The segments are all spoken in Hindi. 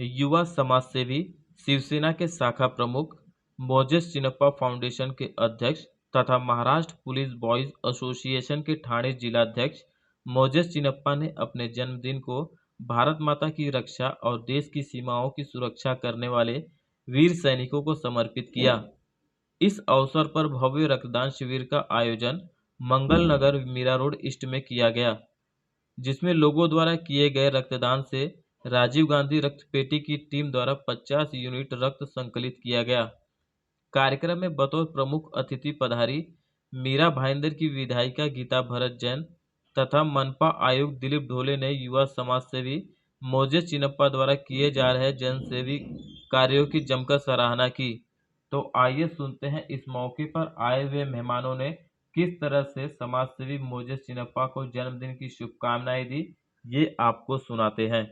युवा समाजसेवी, शिवसेना के शाखा प्रमुख, मोजेस चिन्नप्पा फाउंडेशन के अध्यक्ष तथा महाराष्ट्र पुलिस बॉयज एसोसिएशन के ठाणे जिलाध्यक्ष मोजेस चिन्नप्पा ने अपने जन्मदिन को भारत माता की रक्षा और देश की सीमाओं की सुरक्षा करने वाले वीर सैनिकों को समर्पित किया। इस अवसर पर भव्य रक्तदान शिविर का आयोजन मंगल नगर मीरा रोड ईस्ट में किया गया, जिसमें लोगों द्वारा किए गए रक्तदान से राजीव गांधी रक्तपेटी की टीम द्वारा 50 यूनिट रक्त संकलित किया गया। कार्यक्रम में बतौर प्रमुख अतिथि पधारी मीरा भाईंदर की विधायिका गीता भरत जैन तथा मनपा आयुक्त दिलीप ढोले ने युवा समाजसेवी मोजेस चिन्नप्पा द्वारा किए जा रहे जनसेवी कार्यों की जमकर सराहना की। तो आइए सुनते हैं इस मौके पर आए हुए मेहमानों ने किस तरह से समाजसेवी मोजेस चिन्नप्पा को जन्मदिन की शुभकामनाएं दी, ये आपको सुनाते हैं।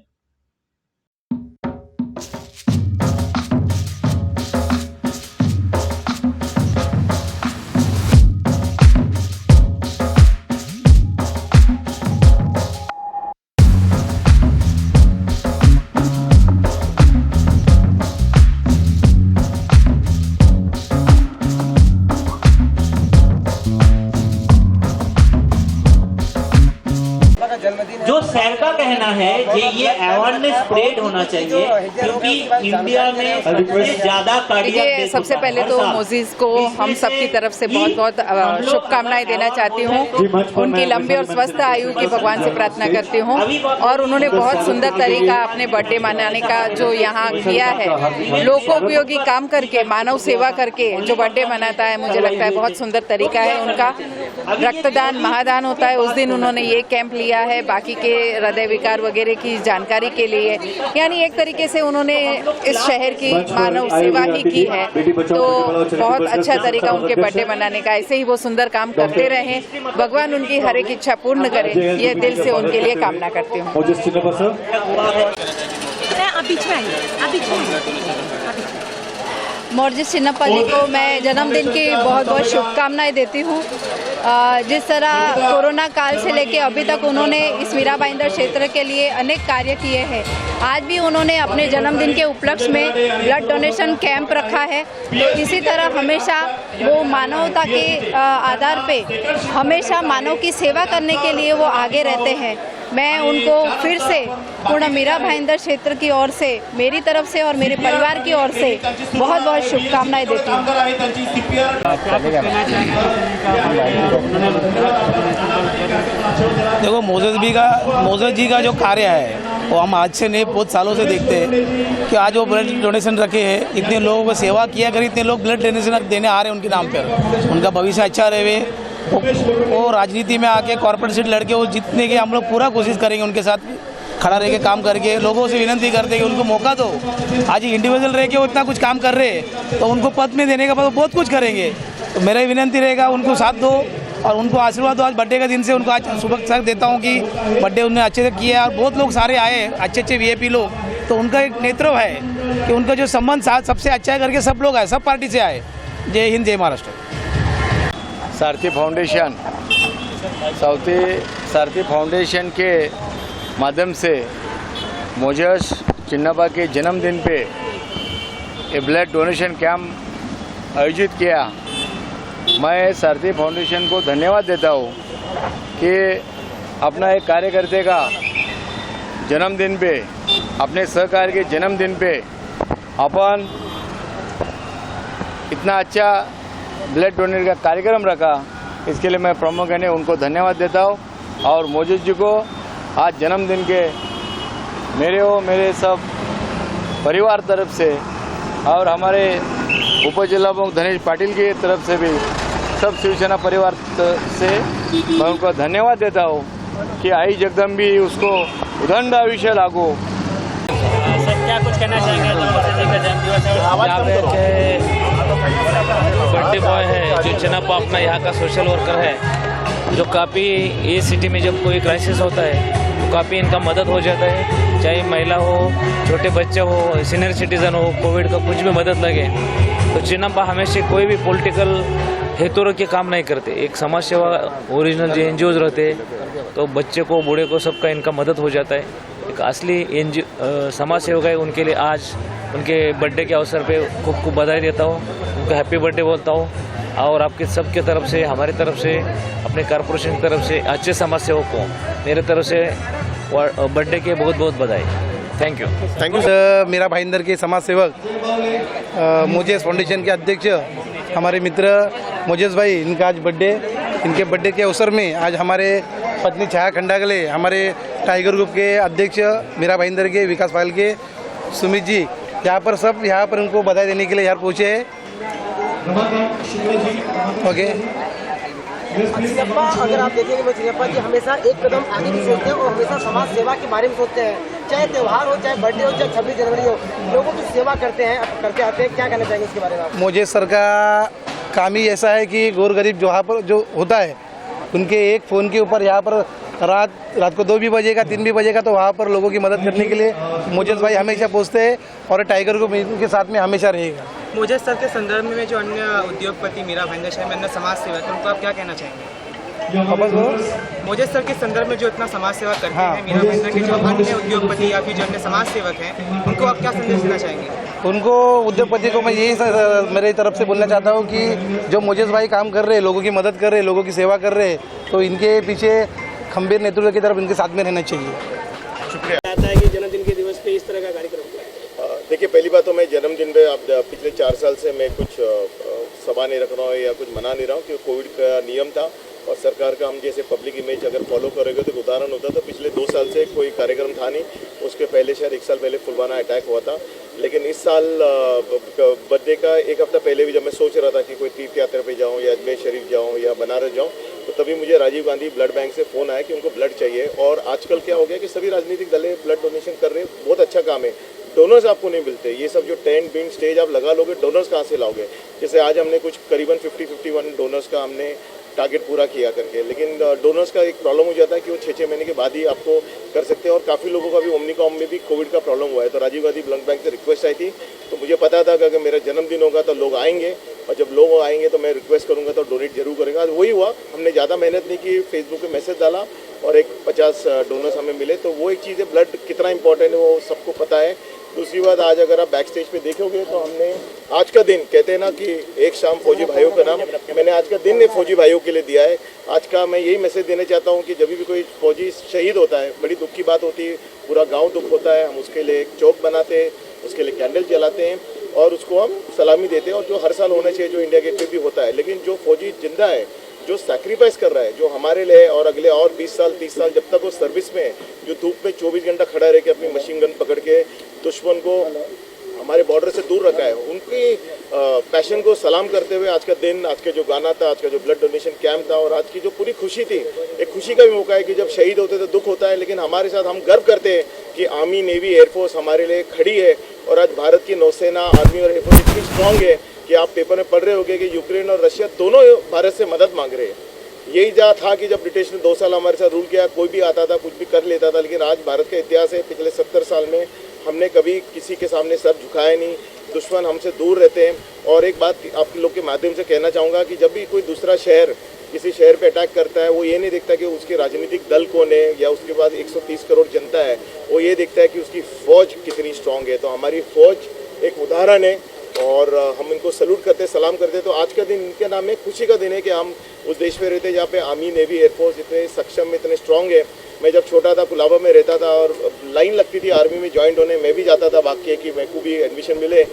जो सर का कहना है ये अवेयरनेस स्प्रेड होना चाहिए, क्योंकि इंडिया में सबसे ज्यादा देखिए, सबसे पहले तो मोजेस को हम सबकी तरफ से बहुत बहुत शुभकामनाएं देना चाहती हूँ। उनकी लंबी और स्वस्थ आयु की भगवान से प्रार्थना करती हूँ। और उन्होंने बहुत सुंदर तरीका अपने बर्थडे मनाने का जो यहाँ किया है, लोकोपयोगी काम करके, मानव सेवा करके जो बर्थडे मनाता है, मुझे लगता है बहुत सुंदर तरीका है उनका। रक्तदान महादान होता है, उस दिन उन्होंने ये कैंप लिया है बाकी के हृदय विकार वगैरह की जानकारी के लिए, यानी एक तरीके से उन्होंने इस शहर की मानव सेवा ही की है। तो बहुत अच्छा तरीका उनके बर्थडे मनाने का। ऐसे ही वो सुंदर काम करते रहें, भगवान उनकी हर एक इच्छा पूर्ण करे, ये दिल से उनके लिए कामना करती हूँ। मोजेस चिन्नप्पा जी को मैं जन्मदिन की बहुत बहुत शुभकामनाएं देती हूँ। जिस तरह कोरोना काल से लेके अभी तक उन्होंने इस मीरा भाईंदर क्षेत्र के लिए अनेक कार्य किए हैं। आज भी उन्होंने अपने जन्मदिन के उपलक्ष्य में ब्लड डोनेशन कैंप रखा है। तो इसी तरह हमेशा वो मानवता के आधार पे हमेशा मानव की सेवा करने के लिए वो आगे रहते हैं। मैं उनको फिर से पूर्ण मीरा भाईंदर क्षेत्र की ओर से, मेरी तरफ से और मेरे परिवार की ओर से बहुत बहुत शुभकामनाएं देती हूँ। देखो, मोजेस जी का जो कार्य है वो हम आज से नहीं, बहुत सालों से देखते हैं कि आज वो ब्लड डोनेशन रखे हैं, इतने लोगों को सेवा किया करें, इतने लोग ब्लड डोनेशन देने आ रहे हैं उनके नाम पर। उनका भविष्य अच्छा रहे। वो राजनीति में आके कॉर्पोरेट सीट लड़के वो जीतने के हम लोग पूरा कोशिश करेंगे, उनके साथ खड़ा रह के काम करके। लोगों से विनती करते हैं कि उनको मौका दो। आज इंडिविजुअल रह के वो इतना कुछ काम कर रहे हैं, तो उनको पद में देने के बाद वो बहुत कुछ करेंगे। तो मेरा विनती रहेगा उनको साथ दो और उनको आशीर्वाद दो। आज बर्थडे का दिन से उनको आज शुभकामना देता हूँ कि बर्थडे उन्होंने अच्छे से किया है और बहुत लोग सारे आए, अच्छे अच्छे वीआईपी लोग। तो उनका एक नेतृत्व है कि उनका जो संबंध साथ सबसे अच्छा है करके सब लोग आए, सब पार्टी से आए। जय हिंद, जय महाराष्ट्र। सारथी फाउंडेशन के माध्यम से मोजेस चिन्नप्पा के जन्मदिन पे ये ब्लड डोनेशन कैंप आयोजित किया। मैं सारथी फाउंडेशन को धन्यवाद देता हूँ कि अपना एक कार्यकर्ते का जन्मदिन पे, अपने सहकारी के जन्मदिन पे अपन इतना अच्छा ब्लड डोनेट का कार्यक्रम रखा। इसके लिए मैं प्रमुख ने उनको धन्यवाद देता हूँ। और मोजेस जी को आज जन्मदिन के मेरे सब परिवार तरफ से और हमारे उपजिला प्रमुख धनेश पाटिल की तरफ से भी सब शिवसेना परिवार से मैं उनको धन्यवाद देता हूँ कि आई जगदम्बी उसको उदंड आयुष्य लागू। सर, क्या कुछ कहना चाहेंगे? बर्थडे बॉय है जो चिन्नप्पा अपना यहाँ का सोशल वर्कर है, जो काफ़ी ये सिटी में जब कोई क्राइसिस होता है तो काफ़ी इनका मदद हो जाता है, चाहे महिला हो, छोटे बच्चे हो, सीनियर सिटीज़न हो, कोविड का कुछ भी मदद लगे तो चिन्नप्पा हमेशा कोई भी पॉलिटिकल हेतु के काम नहीं करते। एक समाज सेवा ओरिजिनल जो NGOs रहते तो बच्चे को, बूढ़े को, सबका इनका मदद हो जाता है। एक असली समाज सेवक है, उनके लिए आज उनके बर्थडे के अवसर पे खूब खूब बधाई देता हूँ, उनको हैप्पी बर्थडे बोलता हूँ। और आपके सबके तरफ से, हमारी तरफ से, अपने कॉरपोरेशन की तरफ से अच्छे समाज सेवक को मेरे तरफ से बर्थडे के बहुत बहुत बधाई। Thank you. मेरा भाईंदर के समाज सेवक मोजेस फाउंडेशन के अध्यक्ष हमारे मित्र मोजेस भाई, इनका आज बर्थडे, इनके बर्थडे के अवसर में आज हमारे पत्नी छाया खंडागले, हमारे टाइगर ग्रुप के अध्यक्ष मेरा भाईंदर के, विकास पायल के, सुमित जी, यहाँ पर उनको बधाई देने के लिए यहाँ पहुँचे हैं। ओके। चिन्नप्पा, अगर आप देखेंगे चिन्नप्पा जी हमेशा एक कदम आगे भी सोचते हैं और हमेशा समाज सेवा के बारे में सोचते हैं। चाहे त्यौहार हो, चाहे बर्थडे हो, चाहे 26 जनवरी हो, लोगों की सेवा करते आते हैं। क्या कहना चाहेंगे इसके बारे में आप? मुझे सर का काम ही ऐसा है कि गोर गरीब जो होता है, उनके एक फ़ोन के ऊपर यहाँ पर रात को 2 भी बजेगा, 3 भी बजेगा, तो वहाँ पर लोगों की मदद करने के लिए मोजेस भाई हमेशा पहुँचते हैं और टाइगर को के साथ में हमेशा रहेगा। मोजेस सर के संदर्भ में जो अन्य उद्योगपति मीरा भाईंदर शहर में अन्य समाज सेवक है, उनको आप क्या कहना चाहेंगे? मोजेस सर के संदर्भ में जो इतना समाज सेवा करते हैं मीरा भाईंदर के, जो अन्य उद्योगपति या फिर जो अन्य समाज सेवक हैं, उनको आप क्या संदेश देना चाहेंगे? उनको उद्योगपति को मैं यही मेरी तरफ से बोलना चाहता हूँ कि जो मोजेस भाई काम कर रहे हैं, लोगों की मदद कर रहे हैं, लोगों की सेवा कर रहे हैं, तो इनके पीछे खंबीर नेतृत्व की तरफ इनके साथ में रहना चाहिए। शुक्रिया। आता है कि जन्मदिन के दिवस पे इस तरह का कार्यक्रम। देखिए, पहली बात तो मैं जन्मदिन पे पिछले 4 साल से मैं कुछ सभा नहीं रख रहा हूँ या कुछ मना नहीं रहा हूँ, क्योंकि कोविड का नियम था और सरकार का हम जैसे पब्लिक इमेज अगर फॉलो करेंगे तो उदाहरण होता। तो पिछले 2 साल से कोई कार्यक्रम था नहीं, उसके पहले शायद 1 साल पहले पुलवामा अटैक हुआ था। लेकिन इस साल बर्थडे का 1 हफ्ता पहले भी जब मैं सोच रहा था कि कोई तीर्थ यात्रा पे जाऊँ या अजमेर शरीफ जाऊँ या बनारस जाऊँ, तो तभी मुझे राजीव गांधी ब्लड बैंक से फ़ोन आया कि उनको ब्लड चाहिए। और आजकल क्या हो गया कि सभी राजनीतिक दल ब्लड डोनेशन कर रहे हैं, बहुत अच्छा काम है। डोनर्स आपको नहीं मिलते, ये सब जो टेंट बिन स्टेज आप लगा लोगे, डोनर्स कहाँ से लाओगे? जैसे आज हमने कुछ करीबन 50-51 डोनर्स का हमने टारगेट पूरा किया करके, लेकिन डोनर्स का एक प्रॉब्लम हो जाता है कि वो 6-6 महीने के बाद ही आपको कर सकते हैं। और काफ़ी लोगों का भी ओमनिकॉम में भी कोविड का प्रॉब्लम हुआ है। तो राजीव गांधी ब्लड बैंक से रिक्वेस्ट आई थी, तो मुझे पता था कि अगर मेरा जन्मदिन होगा तो लोग आएंगे, और जब लोग आएंगे तो मैं रिक्वेस्ट करूँगा तो डोनेट जरूर करेंगे। आज वही हुआ, हमने ज़्यादा मेहनत नहीं की, फेसबुक पे मैसेज डाला और एक 50 डोनर्स हमें मिले। तो वो एक चीज़ है, ब्लड कितना इंपॉर्टेंट है वो सबको पता है। दूसरी बात, आज अगर आप बैक स्टेज पे देखोगे तो हमने आज का दिन, कहते हैं ना कि एक शाम फौजी भाइयों का नाम, मैंने आज का दिन फौजी भाइयों के लिए दिया है। आज का मैं यही मैसेज देना चाहता हूँ कि जब भी कोई फौजी शहीद होता है, बड़ी दुख की बात होती है, पूरा गांव दुख होता है, हम उसके लिए एक चौक बनाते हैं, उसके लिए कैंडल जलाते हैं और उसको हम सलामी देते हैं, और जो हर साल होना चाहिए, जो इंडिया गेट पे भी होता है। लेकिन जो फौजी जिंदा है, जो सैक्रिफाइस कर रहा है, जो हमारे लिए और अगले और 20 साल 30 साल जब तक वो सर्विस में है, जो धूप में 24 घंटा खड़ा रह के अपनी मशीन गन पकड़ के दुश्मन को हमारे बॉर्डर से दूर रखा है, उनकी पैशन को सलाम करते हुए आज का दिन, आज का जो गाना था, आज का जो ब्लड डोनेशन कैंप था और आज की जो पूरी खुशी थी, एक खुशी का भी मौका है कि जब शहीद होते तो दुख होता है, लेकिन हमारे साथ हम गर्व करते हैं कि आर्मी, नेवी, एयरफोर्स हमारे लिए खड़ी है। और आज भारत की नौसेना, आर्मी और एयरफोर्स इतनी स्ट्रांग है कि आप पेपर में पढ़ रहे होंगे कि यूक्रेन और रशिया दोनों भारत से मदद मांग रहे हैं। यही जहाँ था कि जब ब्रिटिश ने 2 साल हमारे साथ रूल किया, कोई भी आता था, कुछ भी कर लेता था, लेकिन आज भारत का इतिहास है, पिछले 70 साल में हमने कभी किसी के सामने सर झुकाया नहीं, दुश्मन हमसे दूर रहते हैं। और एक बात आप लोग के माध्यम से कहना चाहूँगा कि जब भी कोई दूसरा शहर किसी शहर पे अटैक करता है, वो ये नहीं देखता कि उसके राजनीतिक दल कौन है या उसके पास 130 करोड़ जनता है, वो ये देखता है कि उसकी फ़ौज कितनी स्ट्रांग है। तो हमारी फ़ौज एक उदाहरण है और हम इनको सल्यूट करते, सलाम करते। तो आज का दिन इनके नाम में खुशी का दिन है कि हम उस देश में रहते हैं जहाँ पे आर्मी, नेवी, एयरफोर्स इतने सक्षम, इतने स्ट्रांग है। मैं जब छोटा था पुलावा में रहता था और लाइन लगती थी आर्मी में ज्वाइंट होने, मैं भी जाता था भाग के कि मेरे को भी एडमिशन मिले।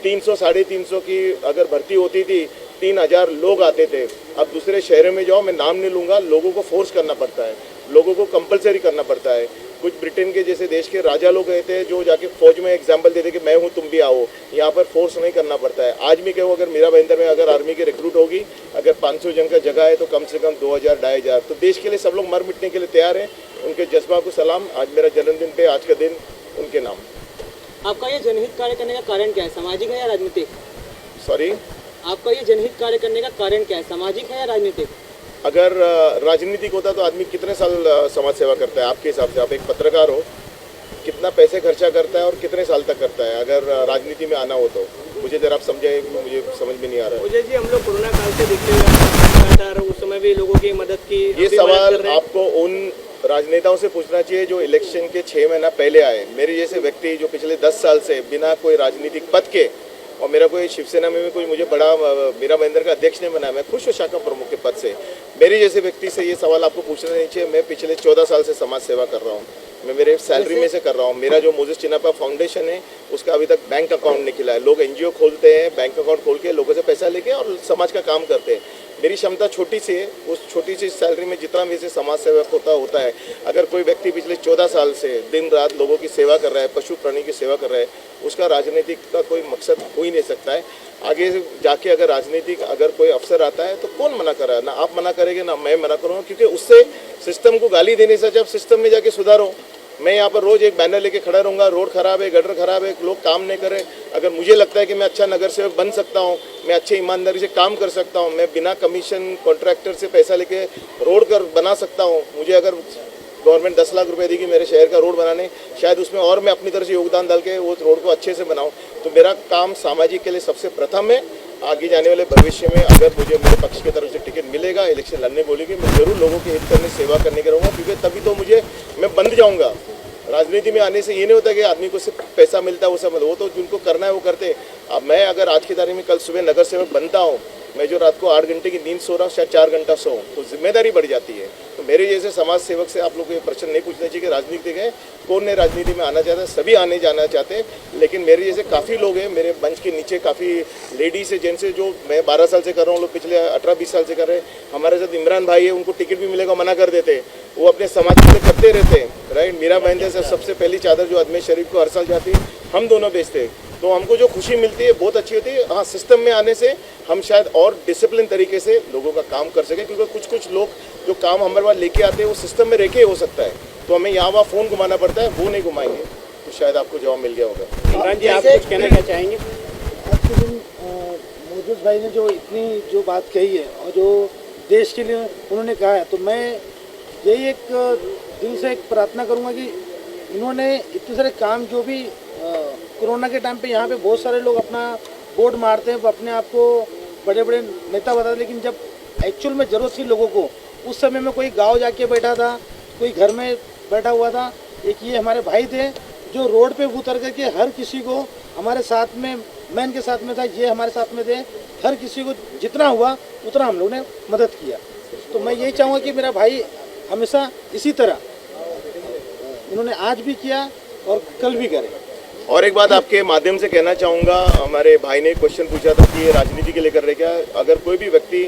300-350 की अगर भर्ती होती थी, 3000 लोग आते थे। अब दूसरे शहरों में जाओ, मैं नाम नहीं लूँगा, लोगों को फोर्स करना पड़ता है, लोगों को कंपलसरी करना पड़ता है। कुछ ब्रिटेन के जैसे देश के राजा लोग गए थे जो जाके फौज में एग्जाम्पल देते कि मैं हूँ, तुम भी आओ। यहाँ पर फोर्स नहीं करना पड़ता है। आज भी कहूँ, अगर मीरा भाईंदर में अगर आर्मी की रिक्रूट होगी, अगर 500 जन का जगह है तो कम से कम 2000-2500। तो देश के लिए सब लोग मर मिटने के लिए तैयार हैं। उनके जज्बा को सलाम। आज मेरा जन्मदिन पे आज का दिन उनके नाम। आपका ये जनहित कार्य करने का कारण क्या है, सामाजिक है या राजनीतिक? सॉरी, आपका ये जनहित कार्य करने का कारण क्या है, सामाजिक है या राजनीतिक? अगर राजनीतिक होता तो आदमी कितने साल समाज सेवा करता है? आपके हिसाब से, आप एक पत्रकार हो, कितना पैसे खर्चा करता है और कितने साल तक करता है अगर राजनीति में आना हो तो? मुझे जरा आप समझाइए, मुझे समझ में नहीं आ रहा है। मुझे जी, हम लोग कोरोना काल से देखते हुए उस समय भी लोगों की मदद की। ये सवाल आपको उन राजनेताओं से पूछना चाहिए जो इलेक्शन के 6 महीना पहले आए। मेरे जैसे व्यक्ति जो पिछले 10 साल से बिना कोई राजनीतिक पद के, और मेरा कोई शिवसेना में भी कोई मुझे बड़ा मीरा भाईंदर का अध्यक्ष नहीं बनाया, मैं खुश हूँ शाखा प्रमुख के पद से। मेरे जैसे व्यक्ति से ये सवाल आपको पूछना नहीं चाहिए। मैं पिछले 14 साल से समाज सेवा कर रहा हूँ, मैं मेरे सैलरी में से कर रहा हूँ। मेरा जो मोजेस चिन्नापा फाउंडेशन है उसका अभी तक बैंक अकाउंट नहीं खुला है। लोग एनजीओ खोलते हैं, बैंक अकाउंट खोल के लोगों से पैसा लेके और समाज का काम करते हैं। मेरी क्षमता छोटी सी है, उस छोटी सी सैलरी में जितना भी से समाज सेवक होता है। अगर कोई व्यक्ति पिछले 14 साल से दिन रात लोगों की सेवा कर रहा है, पशु प्राणी की सेवा कर रहा है, उसका राजनीतिक का कोई मकसद हो ही नहीं सकता है। आगे जाके अगर राजनीतिक अगर कोई अफसर आता है तो कौन मना कर रहा है? ना आप मना करेंगे ना मैं मना करूँगा, क्योंकि उससे सिस्टम को गाली देने से जब सिस्टम में जाके सुधारो। मैं यहाँ पर रोज एक बैनर लेके खड़ा रहूँगा, रोड खराब है, गटर खराब है, लोग काम नहीं कर रहे। अगर मुझे लगता है कि मैं अच्छा नगर सेवक बन सकता हूँ, मैं अच्छे ईमानदारी से काम कर सकता हूँ, मैं बिना कमीशन कॉन्ट्रैक्टर से पैसा लेके रोड बना सकता हूँ, मुझे अगर गवर्नमेंट 10 लाख रुपए देगी मेरे शहर का रोड बनाने, शायद उसमें और मैं अपनी तरफ से योगदान डाल के वो रोड को अच्छे से बनाऊँ, तो मेरा काम सामाजिक के लिए सबसे प्रथम है। आगे जाने वाले भविष्य में अगर मुझे मेरे पक्ष की तरफ से टिकट मिलेगा, इलेक्शन लड़ने बोलेगी, मैं जरूर लोगों के हित करने सेवा करने के रहूँगा, क्योंकि तभी तो मैं बंध जाऊँगा। राजनीति में आने से ये नहीं होता कि आदमी को सिर्फ पैसा मिलता है, वो तो जिनको करना है वो करते हैं। अब मैं अगर आज की तारीख में कल सुबह नगर सेवक बनता हूँ, मैं जो रात को 8 घंटे की नींद सो रहा हूँ, शायद 4 घंटा सो, तो जिम्मेदारी बढ़ जाती है। तो मेरे जैसे समाज सेवक से आप लोग को ये प्रश्न नहीं पूछना चाहिए कि राजनीति है, कौन ने राजनीति में आना चाहता है, सभी आने जाना चाहते हैं। लेकिन मेरे जैसे काफ़ी लोग हैं, मेरे मंच के नीचे काफ़ी लेडीज है, जिनसे जो मैं 12 साल से कर रहा हूँ, लोग पिछले 18-20 साल से कर रहे हैं। हमारे साथ इमरान भाई है, उनको टिकट भी मिलेगा मना कर देते, वो अपने समाज के लिए करते रहते हैं, राइट। मीरा भाईंदर से सबसे पहली चादर जो अजमेर शरीफ को हर साल जाती है, हम दोनों बेचते हैं, तो हमको जो खुशी मिलती है बहुत अच्छी होती है। हाँ, सिस्टम में आने से हम शायद और डिसिप्लिन तरीके से लोगों का काम कर सके, क्योंकि कुछ लोग जो काम हमारे पास लेके आते हैं वो सिस्टम में रेखे हो सकता है, तो हमें यहाँ वहाँ फ़ोन घुमाना पड़ता है, वो नहीं घुमाएंगे। तो शायद आपको जवाब मिल गया होगा। इमरान जी, आप कुछ कहना क्या चाहेंगे? आज के दिन मोजूद भाई ने जो बात कही है और जो देश के लिए उन्होंने कहा है, तो मैं यही एक दिल से एक प्रार्थना करूँगा कि इन्होंने इतने सारे काम जो भी कोरोना के टाइम पे यहाँ पे बहुत सारे लोग अपना बोर्ड मारते हैं, अपने आप को बड़े बड़े नेता बताते, लेकिन जब एक्चुअल में ज़रूरत थी लोगों को, उस समय में कोई गांव जाके बैठा था, कोई घर में बैठा हुआ था। एक ये हमारे भाई थे जो रोड पे उतर करके हर किसी को हमारे साथ में, मैं इनके साथ में था, ये हमारे साथ में थे, हर किसी को जितना हुआ उतना हम लोगों ने मदद किया। तो मैं यही चाहूँगा कि मेरा भाई हमेशा इसी तरह इन्होंने आज भी किया और कल भी करें। और एक बात आपके माध्यम से कहना चाहूँगा, हमारे भाई ने क्वेश्चन पूछा था कि ये राजनीति के लिए कर रहे क्या। अगर कोई भी व्यक्ति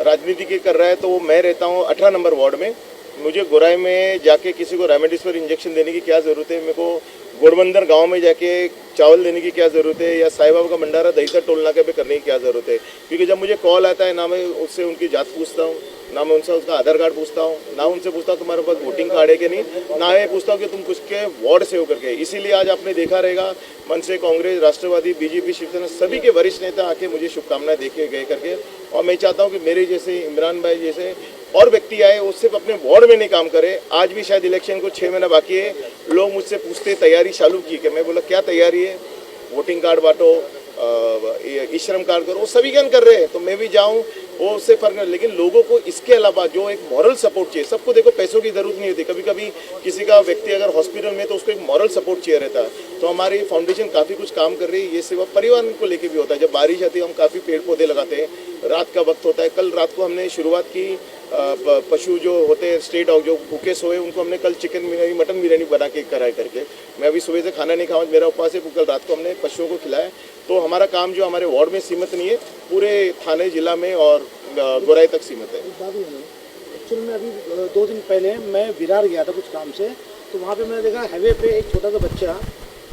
राजनीति के कर रहा है तो मैं रहता हूँ 18 नंबर वार्ड में, मुझे गोराई में जाके किसी को रेमडेसिविर इंजेक्शन देने की क्या ज़रूरत है, मेरे को गोड़बंदर गांव में जाके चावल देने की क्या ज़रूरत है, या साईं बाबा का भंडारा दहीसर टोल नाके पे करने की क्या ज़रूरत है। क्योंकि जब मुझे कॉल आता है, ना मैं उससे उनकी जात पूछता हूँ, ना मैं उनसे उसका आधार कार्ड पूछता हूँ, ना उनसे पूछता हूँ तुम्हारे पास वोटिंग कार्ड है कि नहीं, ना मैं पूछता हूँ कि तुम किसके वार्ड से होकर के। इसीलिए आज आपने देखा रहेगा मन से कांग्रेस, राष्ट्रवादी, बीजेपी, शिवसेना सभी के वरिष्ठ नेता आके मुझे शुभकामनाएं देके गए करके। और मैं चाहता हूँ कि मेरे जैसे इमरान भाई जैसे और व्यक्ति आए, वो सिर्फ अपने वार्ड में नहीं काम करे। आज भी शायद इलेक्शन को 6 महीना बाकी है, लोग मुझसे पूछते तैयारी चालू की, कि मैं बोला क्या तैयारी है, वोटिंग कार्ड बांटो, ई श्रम कार्ड करो, वो सभी ज्ञान कर रहे हैं, तो मैं भी जाऊं, वो उससे फर्क नहीं। लेकिन लोगों को इसके अलावा जो एक मॉरल सपोर्ट चाहिए, सबको देखो पैसों की जरूरत नहीं होती, कभी कभी किसी का व्यक्ति अगर हॉस्पिटल में तो उसको एक मॉरल सपोर्ट चाहिए रहता है। तो हमारी फाउंडेशन काफ़ी कुछ काम कर रही है, ये सेवा परिवार को लेके भी होता है। जब बारिश आती है हम काफ़ी पेड़ पौधे लगाते हैं, रात का वक्त होता है, कल रात को हमने शुरुआत की, पशु जो होते हैं स्ट्रे डॉग जो भूखे सोए, उनको हमने कल चिकन बिरयानी, मटन बिरयानी बना के कराए करके। मैं अभी सुबह से खाना नहीं खाऊँ, मेरा उपवास है, कल रात को हमने पशुओं को खिलाया। तो हमारा काम जो हमारे वार्ड में सीमित नहीं है, पूरे थाने जिला में और गोराई तक सीमित है। एक्चुअली में अभी 2 दिन पहले मैं विरार गया था कुछ काम से, तो वहाँ पे मैंने देखा हाईवे पे एक छोटा सा बच्चा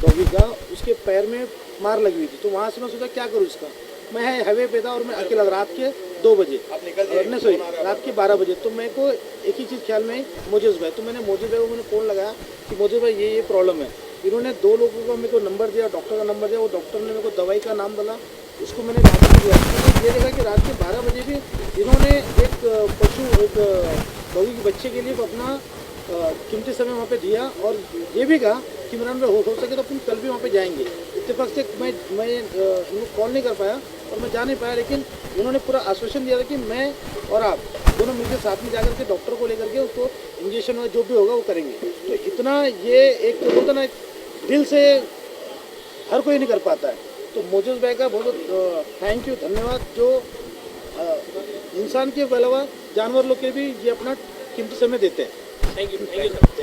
डॉगी का, उसके पैर में मार लगी हुई थी। तो वहाँ से मैं सोचा क्या करूँ इसका। मैं हाईवे पे था और मैं अकेला, रात के 2 बजे नहीं सॉरी रात के 12 बजे। तो मेरे को एक ही चीज़ ख्याल में मोजेस भाई, तो मैंने मोजेस भाई को मैंने फ़ोन लगाया कि मोजेस भाई ये प्रॉब्लम है। इन्होंने 2 लोगों का मेरे को नंबर दिया, डॉक्टर का नंबर दिया, वो डॉक्टर ने मेरे को दवाई का नाम डाला, उसको मैंने वापस दिया। तो ये देखा कि रात के 12 बजे भी इन्होंने एक पशु, एक डॉगी के बच्चे के लिए अपना कीमती समय वहाँ पे दिया, और ये भी कहा कि इमरान भाई हो सके तो अपन कल भी वहाँ पे जाएंगे। इत्तेफाक से मैं उनको कॉल नहीं कर पाया और मैं जा नहीं पाया, लेकिन उन्होंने पूरा आश्वासन दिया था कि मैं और आप दोनों मिलकर साथ में जाकर के डॉक्टर को लेकर के उसको इंजेक्शन और जो भी होगा वो करेंगे। तो इतना ये एक तो बोलते ना दिल से हर कोई नहीं कर पाता है। तो मोजेस भाई का बहुत थैंक यू, धन्यवाद, जो इंसान के अलावा जानवर लोग के भी ये अपना कीमती समय देते हैं। Thank you sir.